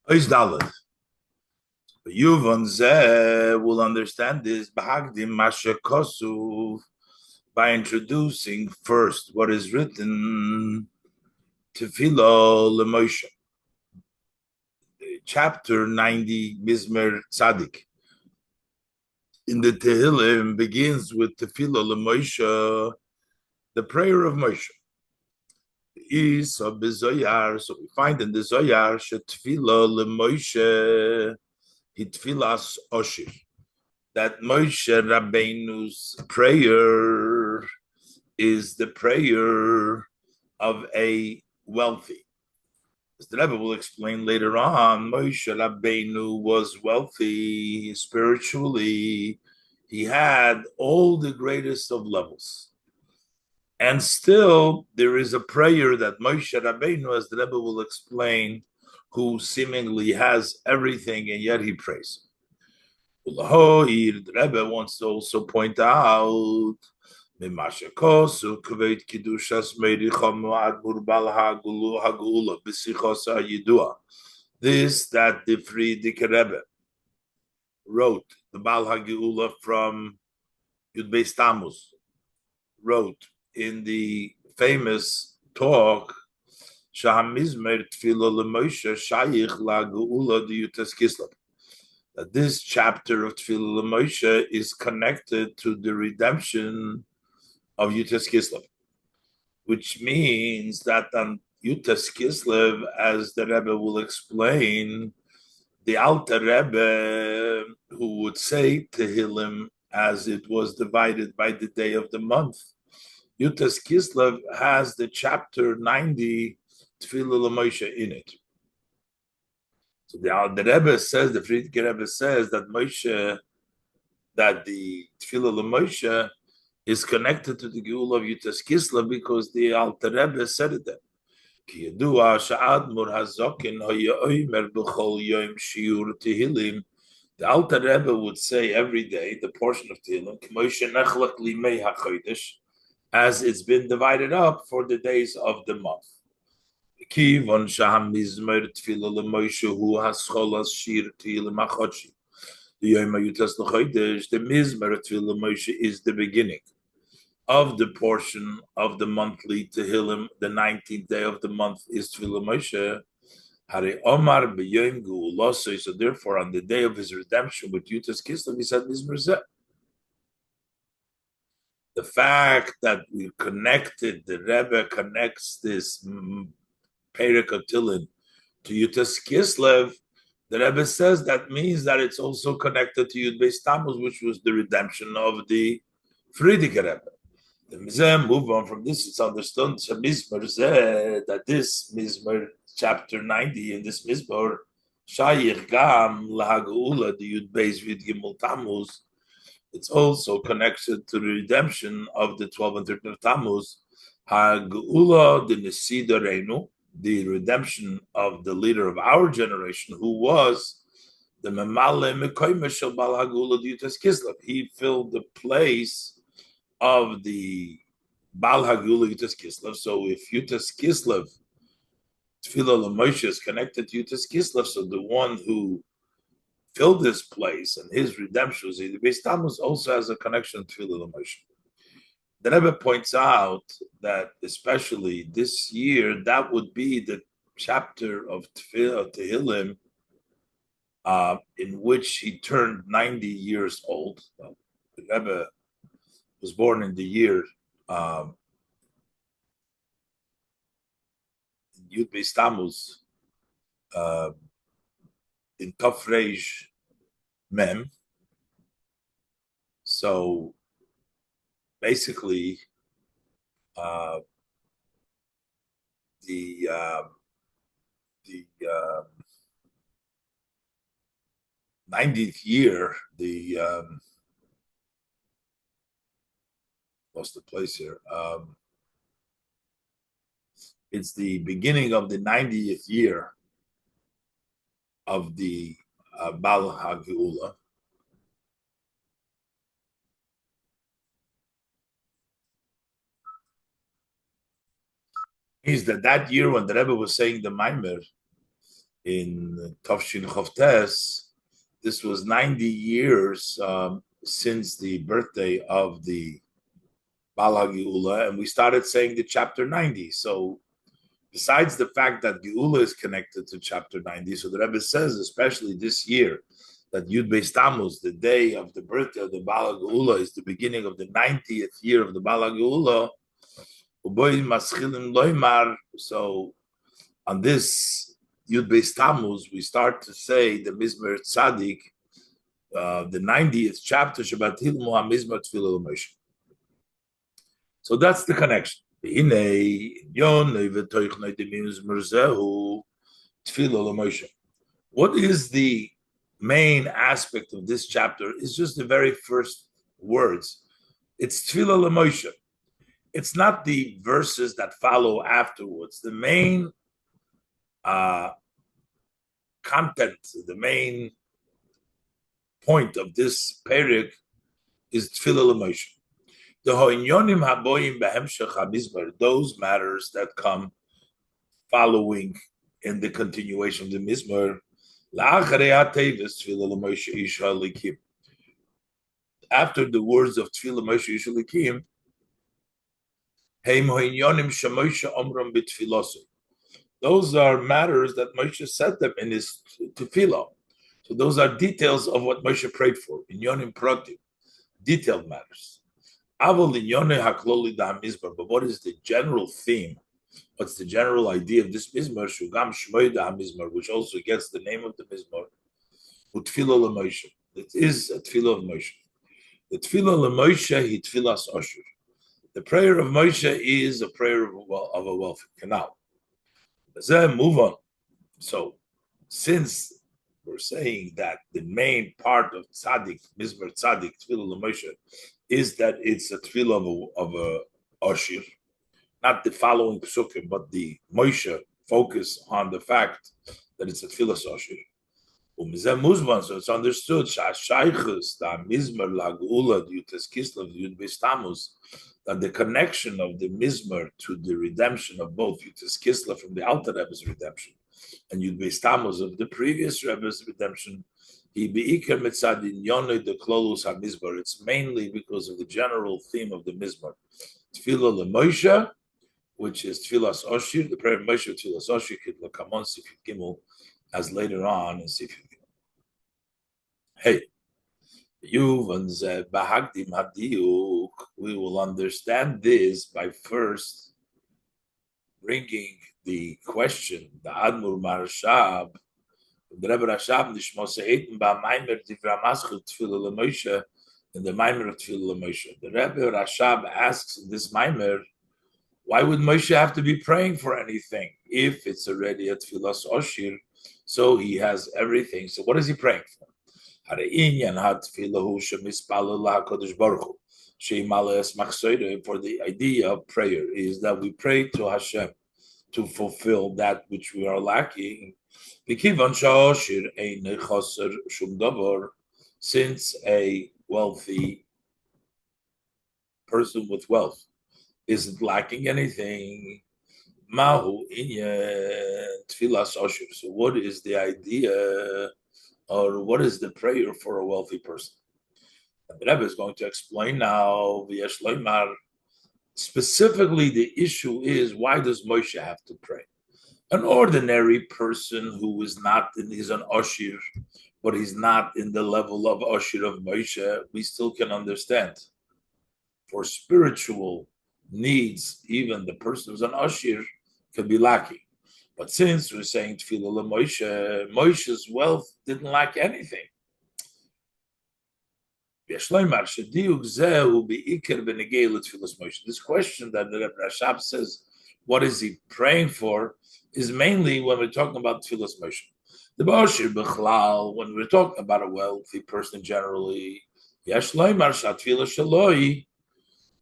Ois Daled. Yuvon Zeh will understand this Bahagdim Masha Kosuv by introducing first what is written Tefillah Lemoshe, chapter 90, Mizmer Tzadik. In the Tehillim begins with Tefillah Lemoshe, the prayer of Moshe. So we find in the Zoyar Tefillah Lemoshe Hitfilas Oshir, that Moshe Rabbeinu's prayer is the prayer of a wealthy. As the Rebbe will explain later on, Moshe Rabbeinu was wealthy spiritually. He had all the greatest of levels. And still, there is a prayer that Moshe Rabbeinu, as the Rebbe will explain, who seemingly has everything and yet he prays. The Rebbe wants to also point out this that the Frierdiker Rebbe wrote, the Bal HaGeula from Yud Beis Tamuz wrote in the famous talk Shahamizmer Tefillah LeMoshe Shayich LaGeula D'Yutes Kislev, that this chapter of Tefillah Moshe is connected to the redemption of Yutes Kislev, which means that on Yutes Kislev, as the Rebbe will explain, the Alter Rebbe, who would say Tehillim as it was divided by the day of the month, Yutes Kislev has the chapter 90 Tefillah Moshe in it. So the Rebbe says, the Frierdiker Rebbe says that Moshe, that the Tefillah LeMoshe is connected to the Geula of Yutes Kislev because the Alter Rebbe said it there. Ki yedua she'admur hazokin ha'yomer b'chol yom shiur tehillim. The Alter Rebbe would say every day the portion of Tehillim, Moshe nechlak limei hachodesh, as it's been divided up for the days of the month. Kivon shahamizmer tefillah LeMoshe hu hascholas shir tehillim hachodshi. The Mizmer Tefillah Moshe is the beginning of the portion of the monthly Tehillim. The 19th day of the month is Tefillah Moshe. Hare Omar b'Yom Wolosow. So therefore, on the day of his redemption with Yutes Kislev, he said Mizmer Zeh. The fact that we connected, the Rebbe connects this Perek Tilin to Yutes Kislev, the Rebbe says that means that it's also connected to Yud Beis Tammuz, which was the redemption of the Frierdiker Rebbe. The Mizem move on from this. It's understood that this Mizmer, chapter 90, in this Mizmer, Shayich Gam Lahagula, the Yud Beis Vid Gimel Tammuz, it's also connected to the redemption of the 12 and 13 of Tammuz, Hagula the Nesida Reinu, the redemption of the leader of our generation, who was the Memale Mekoyme Shel Bal Hagula Yutes Kislev. He filled the place of the Bal Hagula Yutes Kislev. So if Yutes Kislev, Tefillah LeMoshe is connected to Yutes Kislev, so the one who filled this place and his redemption was the Beis Tammuz also has a connection to Tefillah LeMoshe. The Rebbe points out that especially this year, that would be the chapter of Tehillim in which he turned 90 years old. The Rebbe was born in the year Yud Beis Tammuz in Tov Reish Mem. So basically, the 90th year, lost the place here. It's the beginning of the 90th year of the Bal HaGeula. Is that year when the Rebbe was saying the Maimer, in Tafshin Chavtes, this was 90 years since the birthday of the Bal HaGeula, and we started saying the chapter 90. So besides the fact that Geula is connected to chapter 90, so the Rebbe says, especially this year, that Yud Beis Tammuz, the day of the birthday of the Bal HaGeula, is the beginning of the 90th year of the Bal HaGeula. So on this Yud Beis Tammuz, we start to say the Mizmer Tzadik, the 90th chapter, Shabbat Hilmu HaMizmer Tfilah L'Moshe. So that's the connection. What is the main aspect of this chapter? Is just the very first words. It's Tfilah L'Moshe. It's not the verses that follow afterwards. The main content, the main point of this perek is Tfilah L'Moshe. The hoinyonim haboyim behemshech hamizmar, those matters that come following in the continuation of the mizmar, la'acharei hatevis Tfilah L'Moshe ish halikim. After the words of Tfilah L'Moshe ish halikim, heim hoinyonim shemoshe omram b'tfilosu. Those are matters that Moshe said them in his tefillah. So those are details of what Moshe prayed for. Inyonim pratim, detailed matters. But what is the general theme? What's the general idea of this mizmar? Shugam shmoy da mizmar, which also gets the name of the mizmar. Utfilah l'Moshe. It is a tefillah of Moshe. The tefillah l'Moshe he tefillas Osher. The prayer of Moshe is a prayer of a wealthy canal. Move on. So, since we're saying that the main part of tzaddik, mizmar tzaddik, tefillah l'Moshe, is that it's a tefillah of a Oshir, not the following psukim, but the Moshe focus on the fact that it's a tefillah Oshir. So it's understood that the connection of the mizmar to the redemption of both Yutas Kislev from the Alter Rebbe's redemption and Yud Beis Tammuz of the previous Rebbe's redemption, it's mainly because of the general theme of the mizmar. Tefillah l'Moshe, which is Tefillas Oshir, the prayer of Moshe, Tefillas Oshir, come on, Sifit Gimel, as later on in Sifit Gimel. Hey, we will understand this by first bringing the question, the Admur Marashab, the Rebbe Rashab, Nishmoseiten, Maimer Divramaschu Tefillah L'Moshe, in the Maimer of Tefillah L'Moshe. The Rebbe Rashab asks in this Maimer, why would Moshe have to be praying for anything if it's already a Tefillas Oshir? So he has everything. So what is he praying for? For the idea of prayer is that we pray to Hashem to fulfill that which we are lacking. Since a wealthy person with wealth isn't lacking anything, Mahu Tfilas Oshir. So what is the idea, or what is the prayer for a wealthy person? And the Rebbe is going to explain now, specifically the issue is, why does Moshe have to pray? An ordinary person who is he's an Oshir, but he's not in the level of Oshir of Moshe, we still can understand. For spiritual needs, even the person who's an Oshir can be lacking. But since we're saying Tefillah L'Moshe, Moshe's wealth didn't lack anything. This question that the Rebbe Rashab says, what is he praying for, is mainly when we're talking about Tefillas Moshe. The Ba'ashir B'chlal, when we're talking about a wealthy person generally,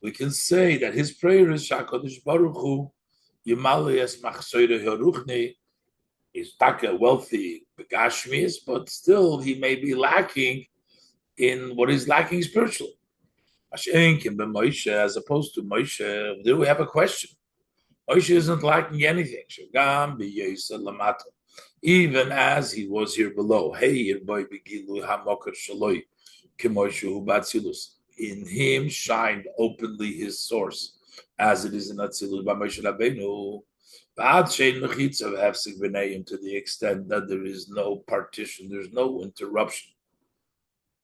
we can say that his prayer is Shakadosh Baruch Hu Yimaliyas Machsoire Haruchni. He's taka wealthy begashmis, but still he may be lacking in what is lacking spiritually. As opposed to Moshe, there we have a question. Moshe isn't lacking anything. Even as he was here below. In him shined openly his source, as it is in Atzilus by Moshe Rabbeinu. To the extent that there is no partition, there's no interruption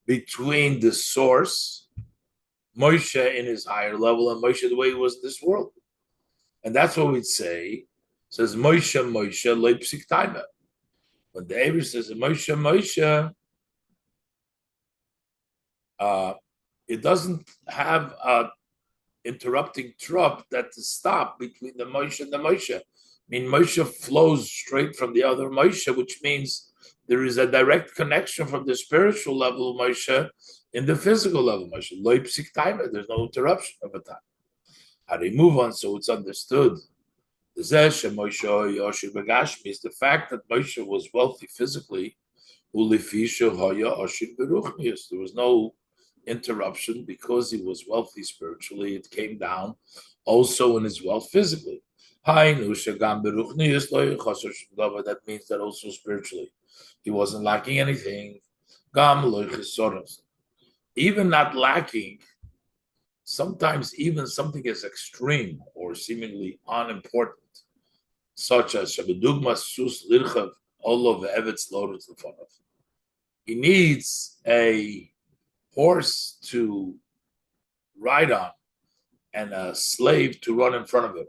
between the source, Moshe in his higher level, and Moshe the way he was in this world. And that's what we'd say. It says Moshe, Moshe, leipsik taima. When the Eber says Moshe, Moshe, it doesn't have a interrupting trub that to stop between the Moshe and the Moshe. I mean, Moshe flows straight from the other Moshe, which means there is a direct connection from the spiritual level of Moshe in the physical level of Moshe. Leipsik taima. There's no interruption of a time. How do you move on so it's understood? The fact that Moshe was wealthy physically, there was no interruption because he was wealthy spiritually. It came down also in his wealth physically. That means that also spiritually he wasn't lacking anything. Even not lacking, sometimes even something as extreme or seemingly unimportant, such as he needs a horse to ride on and a slave to run in front of him,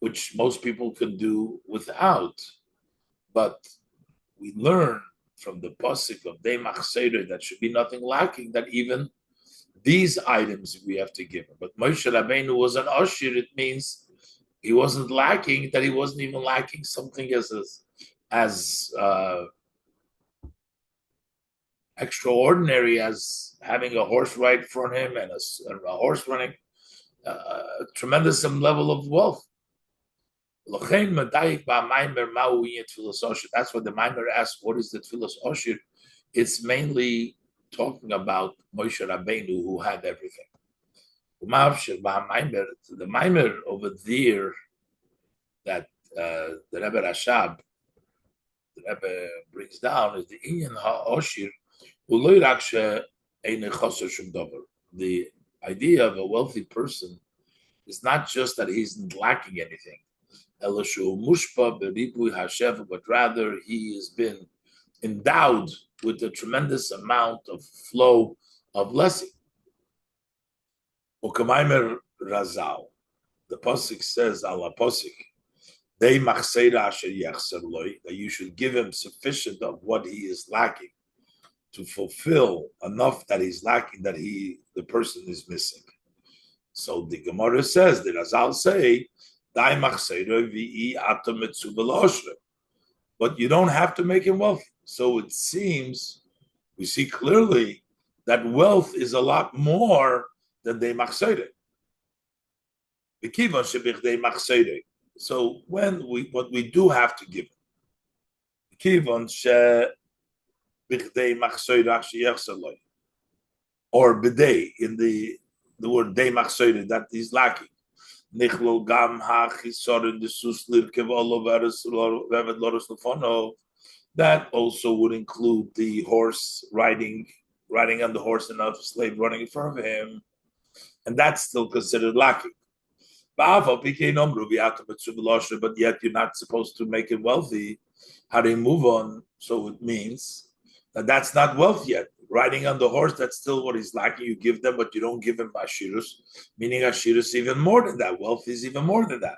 which most people can do without. But we learn from the pasuk of Deimach Seder that should be nothing lacking, that even these items we have to give him. But Moshe Rabbeinu was an Ashir. It means he wasn't lacking, that he wasn't even lacking something as extraordinary as having a horse right in front of him and a horse running, a tremendous level of wealth. That's what the Maimer asks, what is the Tfilas Oshir? It's mainly talking about Moshe Rabbeinu, who had everything. The Maimer over there that the Rebbe Rashab, the Rebbe brings down, is the Inyan HaOshir, the idea of a wealthy person is not just that he's not lacking anything, but rather he has been endowed with a tremendous amount of flow of blessing. Ukamaimer Razal, the Pasuk says, Allah Pasuk, that you should give him sufficient of what he is lacking to fulfill enough that he's lacking, that the person is missing. So the Gemara says, the Razal say, but you don't have to make him wealthy. So it seems, we see clearly that wealth is a lot more than they machsede. So what we do have to give him, or b'dei in the word day machsede, that he's lacking. That also would include the horse riding on the horse and a slave running in front of him, and that's still considered lacking. But yet you're not supposed to make him wealthy. How do you move on? So it means that that's not wealth yet. Riding on the horse, that's still what he's lacking. You give them, but you don't give him Ashirus, meaning Ashirus even more than that. Wealth is even more than that.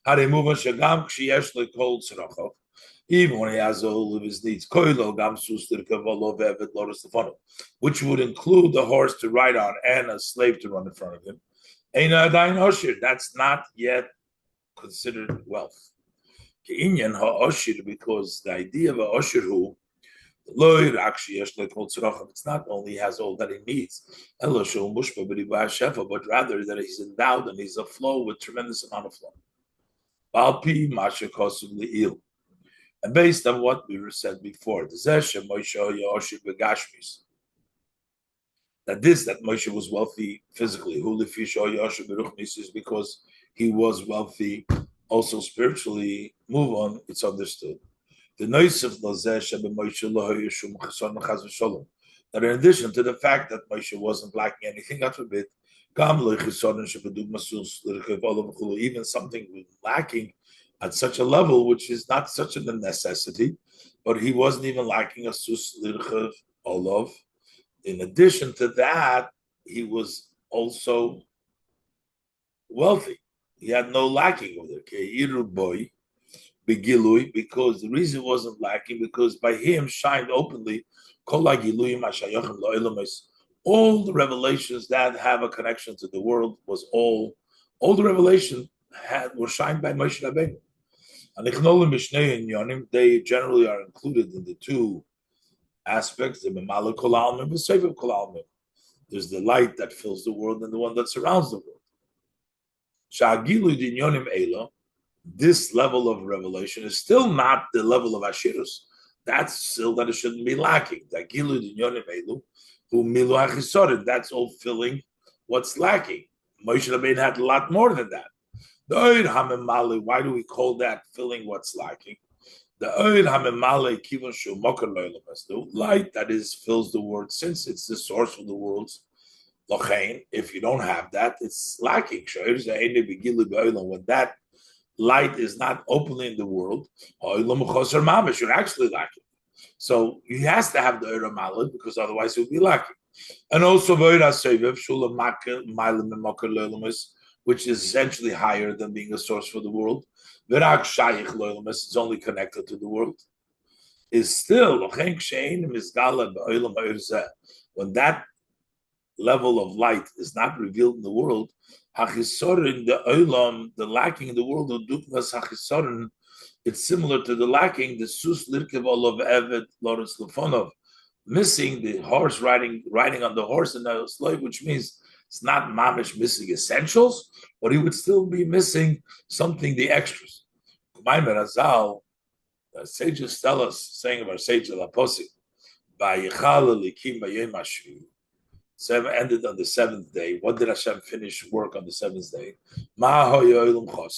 How do you move on? Even when he has all of his needs, which would include the horse to ride on and a slave to run in front of him. That's not yet considered wealth. Because the idea of a Oshir it's not only has all that he needs, but rather that he's endowed and he's aflow with tremendous amount of flow. And based on what we said before, that Moshe was wealthy physically, is because he was wealthy, also spiritually, move on, it's understood. The noisef lazeh shebe Moshe lo yeshum cheson chas v'sholom. That in addition to the fact that Moshe wasn't lacking anything, God forbid, even something lacking at such a level, which is not such a necessity, but he wasn't even lacking a sus lirchev olav. In addition to that, he was also wealthy. He had no lacking with it. Boy, begilui, because the reason it wasn't lacking, because by him shined openly all the revelations that have a connection to the world was all the revelation were shined by Moshe Rabbeinu. And they generally are included in the two aspects, the Memala Kol Almin and the Sefer Kol Almin. There's the light that fills the world and the one that surrounds the world. Sha'agilu dinyonim ela, this level of revelation is still not the level of Ashirus. That's still that it shouldn't be lacking. That's all filling what's lacking. Moshe Rabbeinu had a lot more than that. Why do we call that filling what's lacking? The light that is fills the world, since it's the source of the world's. If you don't have that, it's lacking. When that light is not openly in the world, you're actually lacking. So he has to have the Eira Malad, because otherwise he would be lacking. And also which is essentially higher than being a source for the world. It's only connected to the world. Is still when that level of light is not revealed in the world, the lacking in the world of Dukmas Hachisorin, it's similar to the lacking, the Sus Lirkev Olav Evet Lawrence Lefonov, missing the horse riding on the horse and the slave, which means it's not mamish missing essentials, but he would still be missing something, the extras. Maimer Azal, the sages tell us, saying of our sage Laposik, ended on the seventh day. What did Hashem finish work on the seventh day? The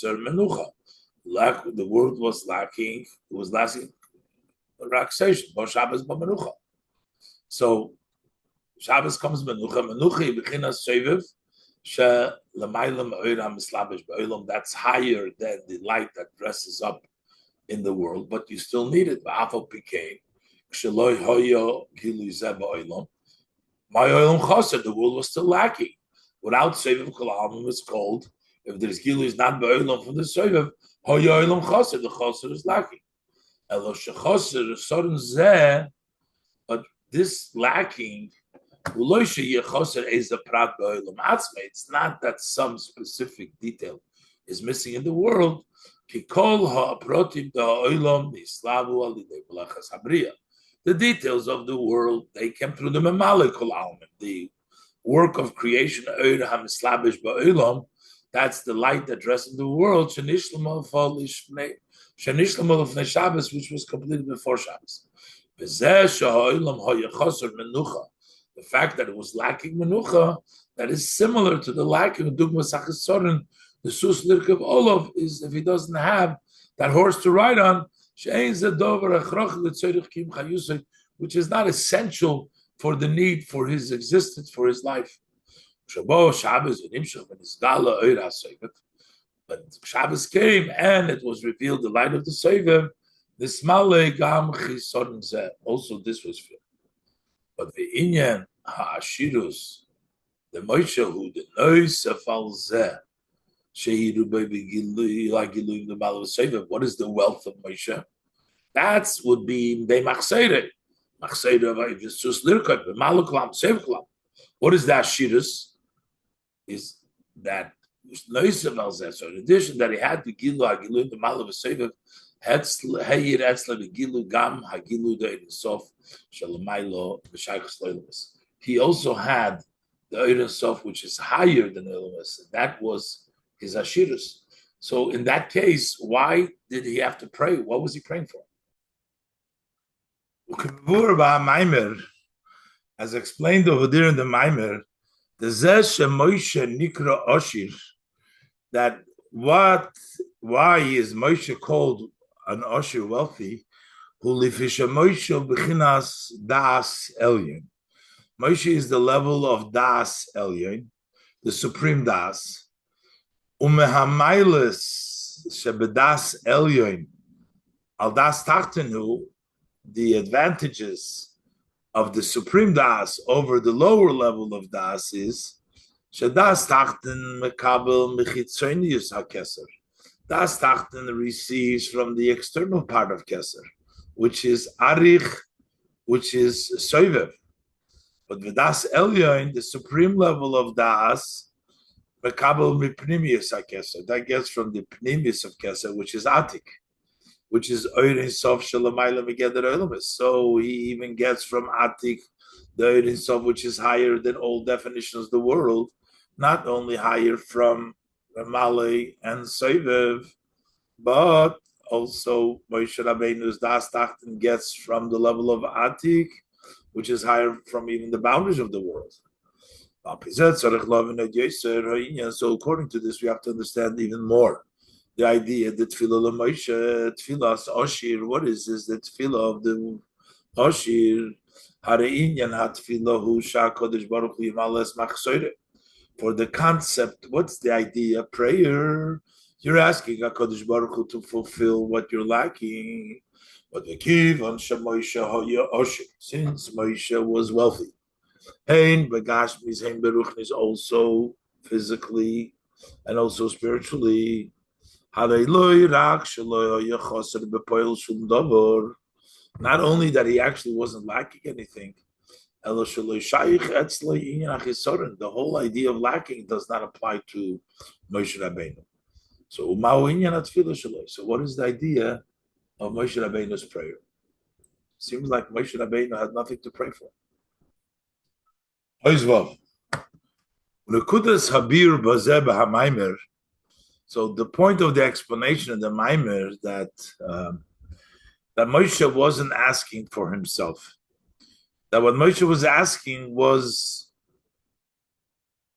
world was lacking. It was lacking relaxation. So Shabbos comes menucha. Menucha bechinas seviv she'lamaylam oiram mislabish ba'olam. That's higher than the light that dresses up in the world, but you still need it. Ba'afal pikei ksheloi hoyo gilu zeh ba'olam. My oil chaser, the world was still lacking. Without seviv kol ha'amim, it's called. If there's gilu is not ba'olam from the seviv, hoyo oilam chaser, the chaser is lacking. Elo shechaser sorin zeh, but this lacking. It's not that some specific detail is missing in the world. The details of the world, they came through the Memalekul Almin, the work of creation. That's the light that dresses the world, which was completed before Shabbos. The fact that it was lacking menucha, that is similar to the lacking of dugmas hachisorin, the sus lirkev olav, is if he doesn't have that horse to ride on, which is not essential for the need for his existence, for his life. But Shabbos came and it was revealed the light of the Sefer. Also, this was filled. But the inyan ha'ashirus, the Moshe who the noisef al zeh, shehiru be'gilu the mal of Sefer. What is the wealth of Moshe? That would be be'machseire. Machseire of Yisus lirkot be'maluklam sevklam. What is the ashirus? Is that noisef al zeh? So in addition that he had the gilu the mal of Sefer, he also had the Eirin Sof, which is higher than Ilmas, and that was his Ashirus. So in that case, why did he have to pray? What was he praying for? As explained over there in the Maimer, the Zeh Moshe Nikra Oshir, that why is Moshe called an Osher wealthy? Who lifisha Moshe b'chinas das elyon. Moshe is the level of das elyon, the supreme das. Umehamailis shebedas elyon al das tachtenu, the advantages of the supreme das over the lower level of das is shedas tachten mekabel mechitzonius hakeser. Das tachten receives from the external part of keser, which is arich, which is soivev. But the das elyon, the supreme level of das, mekabel mipnimius hakeser, that gets from the pnimius of keser, which is atik, which is oirin sof shalamayla megeder olamis. So he even gets from atik the oirin sof, which is higher than all definitions of the world, not only higher from Malay and soivev, but also Moshe Rabbeinu's das tachten gets from the level of atik, which is higher from even the boundaries of the world. So according to this, we have to understand even more the idea that tefillah l'Moshe, tefillah's oshir. What is this? The tefillah of the oshir. Hareinyan hatefillah hu sha'kodesh baruch hu yimales machsoire. For the concept, what's the idea? Prayer. You're asking HaKadosh Baruch Hu to fulfill what you're lacking. But the kivon sheMoshe haya oshir, since Moshe was wealthy. Hein begashmis hein beruchnis, also physically and also spiritually. Not only that he actually wasn't lacking anything, the whole idea of lacking does not apply to Moshe Rabbeinu. So what is the idea of Moshe Rabbeinu's prayer? Seems like Moshe Rabbeinu had nothing to pray for. So the point of the explanation in the Maimer that that Moshe wasn't asking for himself. That what Moshe was asking was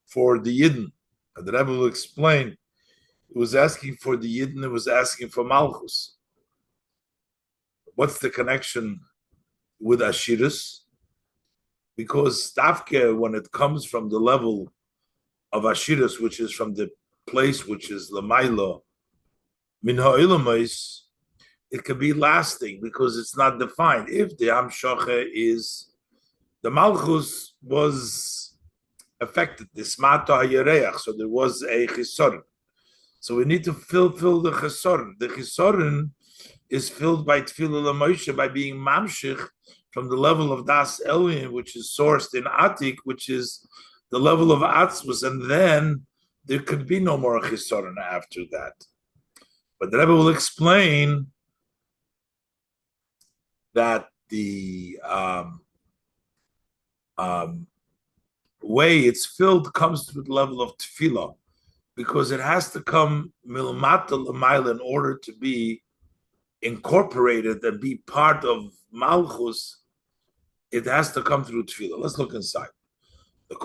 for the Yidden. And the Rebbe will explain, it was asking for the Yidden, it was asking for Malchus. What's the connection with Ashirus? Because Tafke, when it comes from the level of Ashirus, which is from the place which is Lamaila, Min Ha'ilamais, it can be lasting because it's not defined. If the Amshache is, the Malchus was affected, this Mata HaYereach, so there was a Chisorin. So we need to fill the Chisorin. The Chisorin is filled by Tefillah L'Moshe, by being Mamshich from the level of Das Elyon, which is sourced in Atik, which is the level of Atzmus, and then there could be no more Chisorin after that. But the Rebbe will explain that the way it's filled comes to the level of tefillah, because it has to come milmata l'mayla in order to be incorporated and be part of malchus. It has to come through tefillah. Let's look inside. The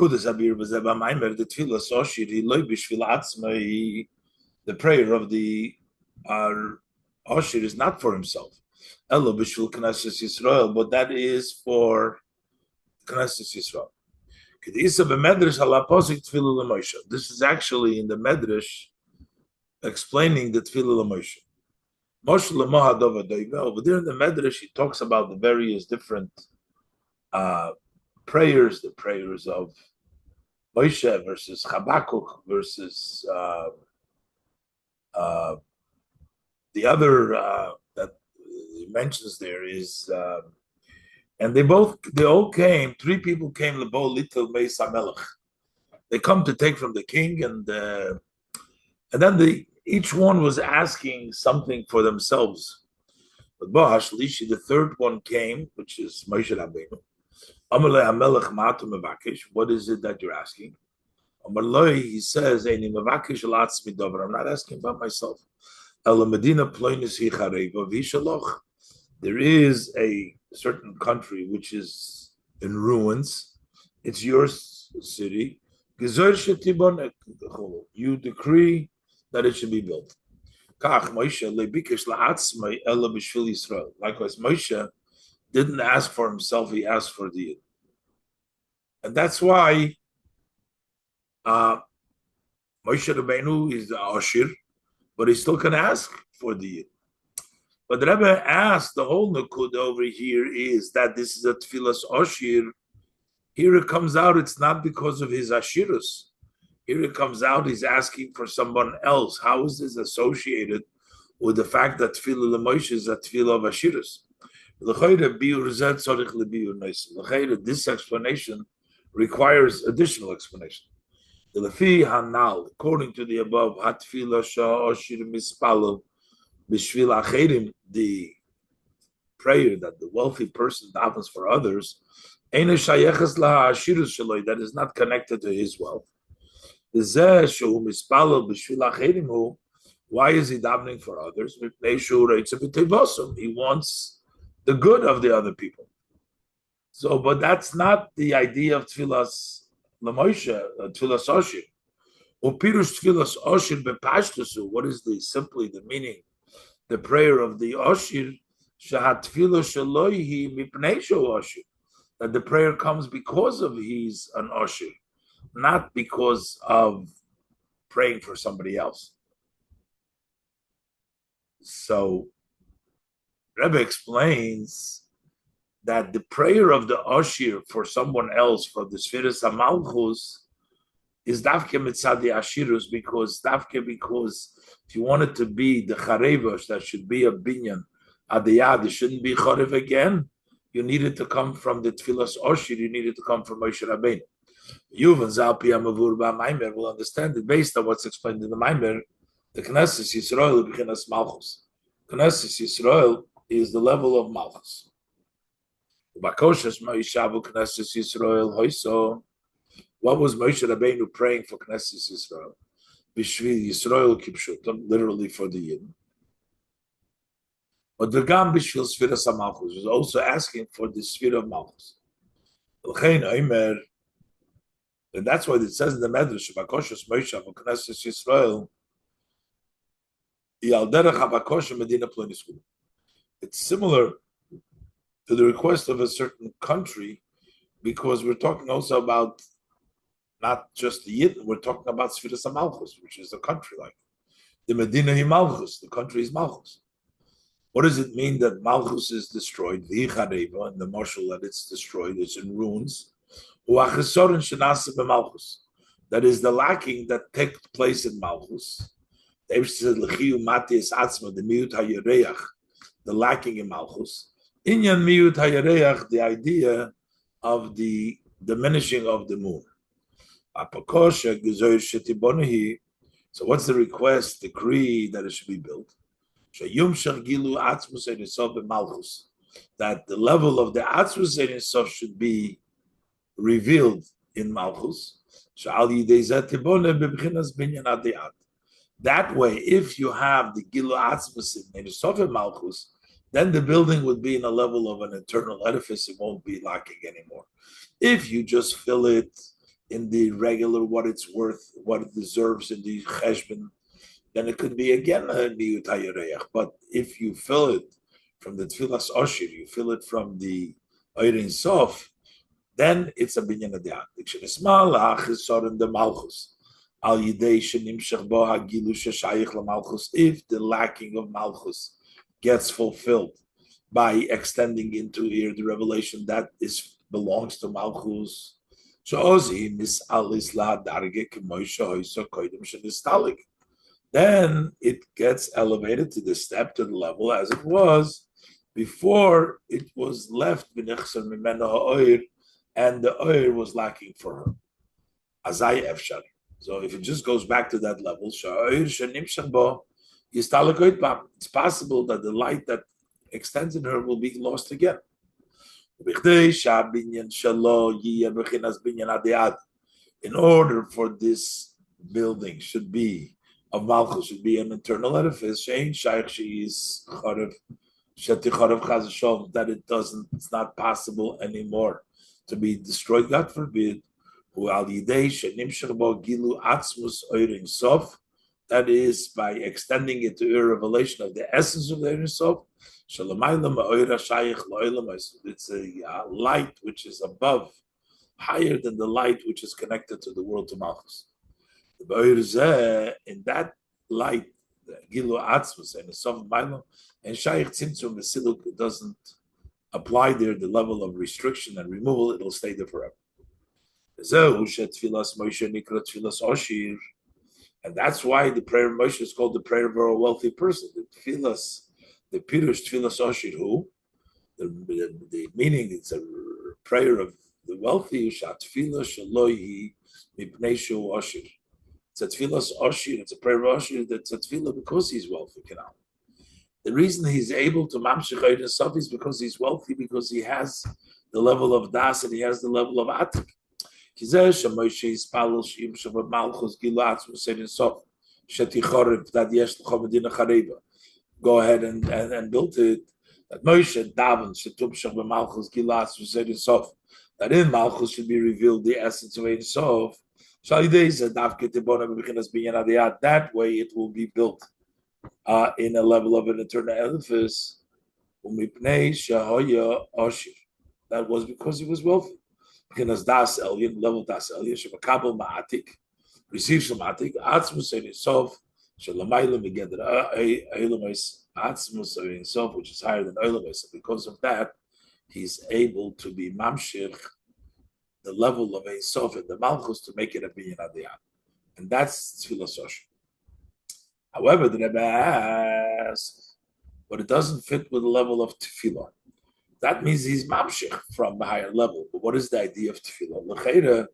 prayer of the Oshir is not for himself. Elo b'shvil Knesset Yisrael, but that is for Knesset Yisrael. This is actually in the Medrash explaining the Tefillah l'Moshe. Over there in the Medrash, he talks about the various different prayers, the prayers of Moshe versus Habakkuk versus the other that he mentions there is, and they all came. 3 people came lebo little Meis HaMelech. They come to take from the king, and then each one was asking something for themselves. But Bohash Lishi, the third one came, which is Moshe Rabbeinu. Amalei HaMelech Ma'atu Mevakesh. What is it that you're asking? Amalei, he says, Eini Mevakesh Latz Midover. I'm not asking about myself. There is a certain country which is in ruins. It's your city. You decree that it should be built. Likewise, Moshe didn't ask for himself, he asked for the Yid. And that's why Moshe Rabbeinu is the Ashir, but he still can ask for the Yid. But the Rebbe asked, the whole Nukud over here is that this is a Tfilas Ashir. Here it comes out, it's not because of his Ashirus. Here it comes out, he's asking for someone else. How is this associated with the fact that Tfilah L'Moshe is a Tfilah of Ashirus? This explanation requires additional explanation. According to the above, the prayer that the wealthy person davens for others, that is not connected to his wealth. Why is he davening for others? He wants the good of the other people. So, but that's not the idea of Tfilas L'Moshe, Tfilas Ashir. Upirush Tfilas Ashir bepashtusu. What is simply the meaning? The prayer of the Ashir, Shahat Tfilah Shaloihi Mipnei Sho Ashir. That the prayer comes because of he's an Ashir, not because of praying for somebody else. So, Rebbe explains that the prayer of the Ashir for someone else, for the Sfiras HaMalchus, is Davke Mitzadi Ashirus, because if you want it to be the Charevash, that should be a binyan, Adiyad, it shouldn't be Charev again, you need it to come from the Tfilas Ashir, you need it to come from Moshe Rabbeinu. Yuvan Zalpi Amavur Maimer will understand it based on what's explained in the Maimer. The Knesset Yisrael B'chinas Malchus. Knesset Yisrael is the level of Malchus. What was Moshe Rabbeinu praying for Knesset Yisrael? B'shvil Yisrael Kipshutam, literally for the Yid. But the Gam B'shvil Sfiras HaMalchus was also asking for the Sfira of Malchus. And that's why it says in the Medrash, Bakoshas Moshe for Knesset Yisrael, it's similar to the request of a certain country, because we're talking also about not just the Yid, we're talking about Sfiras HaMalchus, which is a country like the Medina Malchus, the country is Malchus. What does it mean that Malchus is destroyed? And the marshal that it's destroyed, it's in ruins. That is the lacking that takes place in Malchus. The lacking in Malchus. Inyan miyut hayareach, the idea of the diminishing of the moon. So what's the request, decree that it should be built? That the level of the Atzmus Ein Sof should be revealed in Malchus. That way, if you have the Gilu Atzmus Ein Sof in Malchus, then the building would be in a level of an eternal edifice. It won't be lacking anymore. If you just fill it in the regular, what it's worth, what it deserves in the cheshbon, then it could be again a niyut hayareach. But if you fill it from the tfilas ashir, you fill it from the Ein Sof, then it's a binyan adiyat. If the lacking of malchus gets fulfilled by extending into here the revelation that belongs to malchus, then it gets elevated to the step, to the level as it was before it was left, and the oir was lacking for her. Azai efshar. So if it just goes back to that level, it's possible that the light that extends in her will be lost again. In order for this building should be of Malchus, should be an eternal edifice, that it's not possible anymore to be destroyed, God forbid, that That is by extending it to a revelation of the essence of the Ein Sof. It's a light which is above, higher than the light which is connected to the world to Malchus. In that light, Gilu Atzmus and the Sof Mailam, and Shaykh Tzimtzum, the Siluk doesn't apply there the level of restriction and removal, it'll stay there forever. And that's why the prayer of Moshe is called the prayer of a wealthy person. The Pirush Tfilas Oshir, who the meaning is a prayer of the wealthy. It's a Tfilas Oshir. It's a prayer of Oshir. That's a Tfilah because he's wealthy. The reason he's able to mamshich Ein Sof is because he's wealthy, because he has the level of das and he has the level of atik. Go ahead and build it. That Moshe davens that in Malchus should be revealed the essence of Ein Sof. That way it will be built in a level of an eternal edifice. That was because he was wealthy. Because das elyon, level das elyon, shemakabel ma'atik, receives from atik, atzmus Ein Sof, shelamayla megeder eilamais atzmus Ein Sof, which is higher than eilamais. Because of that, he's able to be mamshich the level of Ein Sof in the Malchus to make it a binyan adiyat, and that's tfilas oshir. However, the Rebbe asks, but it doesn't fit with the level of tefillah. That means he's mamshich from the higher level. But what is the idea of tefillah? L'cheira,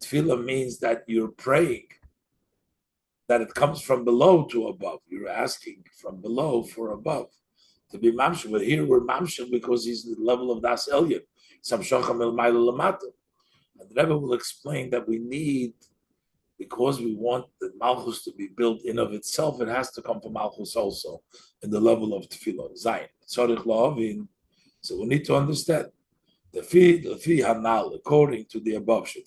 tefillah means that you're praying, that it comes from below to above. You're asking from below for above to be mamshich. But here we're mamshich because he's the level of das elyon. Samshacham el ma'ila lamata. And the Rebbe will explain that we need, because we want the Malchus to be built in of itself, it has to come from Malchus also in the level of tefillah. Zayin. Tzorich la'avin. So we need to understand the fi hanal, according to the above. The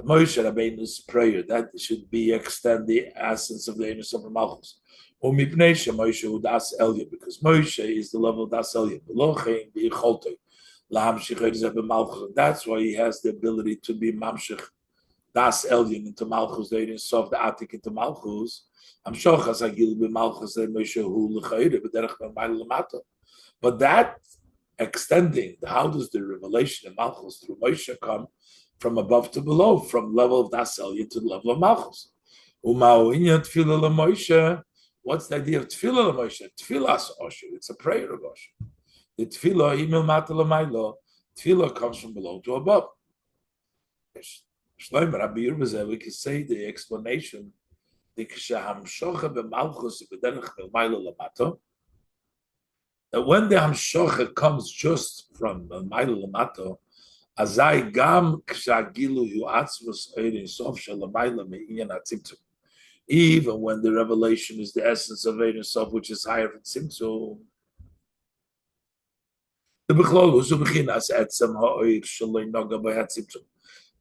Moshe Rabbeinu's prayer that should be extend the essence of the Ein Sof Malchus. Because Moshe is the level of das elyon. That's why he has the ability to be mamshich das elyon into Malchus, the Ein Sof, the atik into Malchus. But that extending, how does the revelation of Malchus through Moshe come from above to below, from level of das elyon to the level of Malchus? What's the idea of tefillah l'Moshe? Tefillas Oshir. It's a prayer of Oshir. The tefillah comes from below to above. We can say the explanation that when the hamshocha comes just from the Maila Lamato, azai gam kshagilu hu atzvus Ein Sof shalamayla me'inyan atzimtzum. Even when the revelation is the essence of Ein Sof, which is higher than Tzimtzum.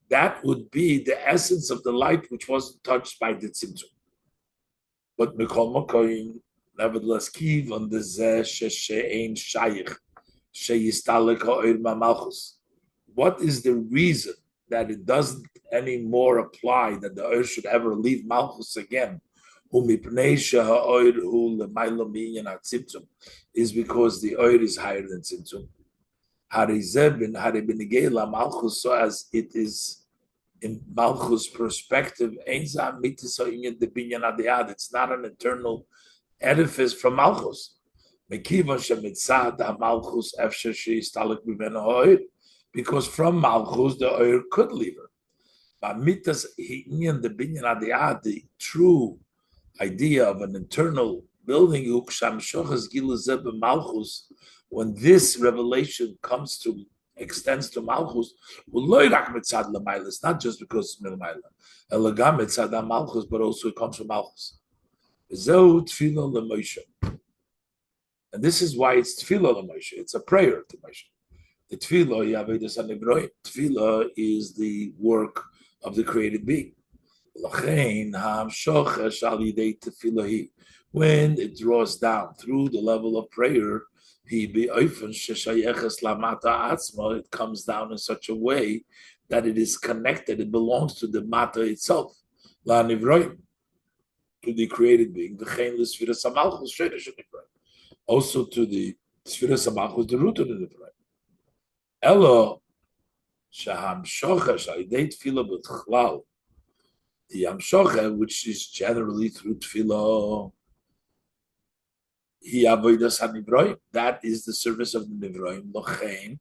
That would be the essence of the light which wasn't touched by the Tzimtzum. But nevertheless, kiv on the she'ein shayich sheyistalek ha'oir ma'malchus. What is the reason that it doesn't anymore apply that the oir should ever leave malchus again? Is because the oir is higher than tzimtzum. So as it is in Malchus' perspective, it's not an eternal edifice from Malchus. Because from Malchus, the oir could leave her. The true idea of an eternal building, when this revelation comes to extends to Malchus, it's not just because it's Malchus, but also it comes from Malchus. And this is why it's tefillah l'Moshe. It's a prayer to Moshe. The tefillah is the work of the created being. When it draws down through the level of prayer, it comes down in such a way that it is connected, it belongs to the mata itself, to the created being, also to the Sfiras Malchus, the root of the Nivra. Elo, Shaham Shochesh, Aidei Tefillah B'Tchlal, the Hamshocha, which is generally through Tefillah, that is the service of the Nivroim. Lochein,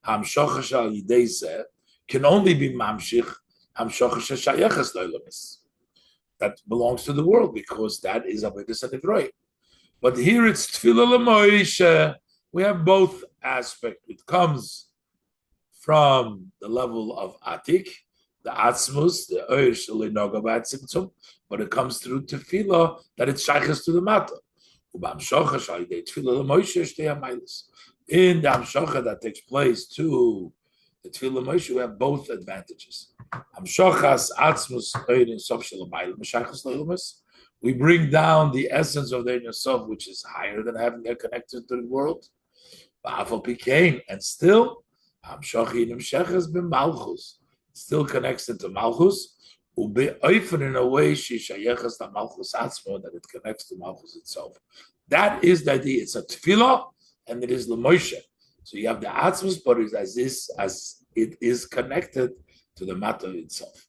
Hamshocha Shal Yidei Zeh can only be Mamshich, Hamshocha Shayeches Loilamis. That belongs to the world because that is Avodas HaNivroim. But here it's Tefillah L'Moishe. We have both aspects. It comes from the level of Atik, the Atzmus, the Oish L'Noga B'Atzimtzum, but it comes through Tefillah that it shayches to the Mata. In the Hamshocha that takes place to the Tefillah Moshe, we have both advantages. We bring down the essence of the Ein Sof, which is higher than having it connected to the world. And still, still connects into Malchus, in a way that it connects to Malchus itself. That is the idea. It's a tefillah, and it is l'moshe. So you have the atzmus, but it's as it is connected to the matter itself.